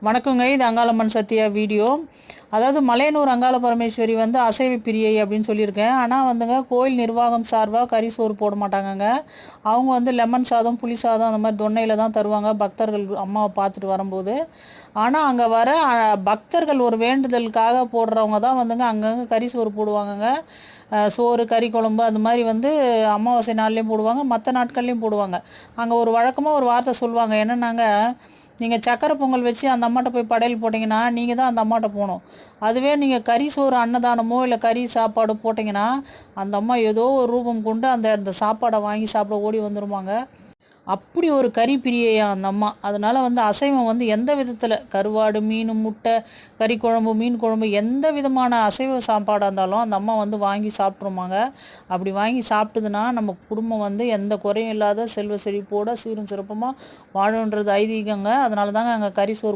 வணக்கங்க. இது அங்காளம்மன் சத்யா வீடியோ. அதாவது மலையனூர் அங்காள பரமேஸ்வரி வந்து அசைவ பிரியை அப்படின்னு சொல்லியிருக்கேன். ஆனால் வந்துங்க கோயில் நிர்வாகம் சார்பாக கறி சோறு போட மாட்டாங்கங்க. அவங்க வந்து லெமன் சாதம், புளி சாதம் அந்த மாதிரி தொன்னையில் தான் தருவாங்க பக்தர்கள் அம்மாவை பார்த்துட்டு வரும்போது. ஆனால் அங்கே வர பக்தர்கள் ஒரு வேண்டுதலுக்காக போடுறவங்க தான் வந்துங்க அங்கங்கே கறி சோறு போடுவாங்கங்க. சோறு, கறி குழம்பு அந்த மாதிரி வந்து அமாவாசை நாள்லேயும் போடுவாங்க, மற்ற நாட்கள்லேயும் போடுவாங்க. அங்கே ஒரு வழக்கமாக ஒரு வார்த்தை சொல்லுவாங்க, என்னென்னாங்க, நீங்கள் சக்கரை பொங்கல் வச்சு அந்த அம்மாட்ட போய் படையல் போட்டிங்கன்னா நீங்கள் தான் அந்த அம்மாட்ட போகணும். அதுவே நீங்கள் கறி சோறு அன்னதானமோ இல்லை கறி சாப்பாடு போட்டிங்கன்னா அந்த அம்மா ஏதோ ஒரு ரூபம் கொண்டு அந்த சாப்பாடை வாங்கி சாப்பிட ஓடி வந்துருவாங்க. அப்படி ஒரு கறி பிரியையா அந்த அம்மா. அதனால் வந்து அசைவம் வந்து எந்த விதத்தில் கருவாடு, மீன், முட்டை, கறி குழம்பு, மீன் குழம்பு எந்த விதமான அசைவ சாப்பாடாக இருந்தாலும் அந்த அம்மா வந்து வாங்கி சாப்பிட்ருமாங்க. அப்படி வாங்கி சாப்பிட்டுதுன்னா நம்ம குடும்பம் வந்து எந்த குறையும் இல்லாத செல்வ செழிப்போட சீரும் சிறப்புமாக வாழுன்றது ஐதீகங்க. அதனால தாங்க அங்கே கறி சோறு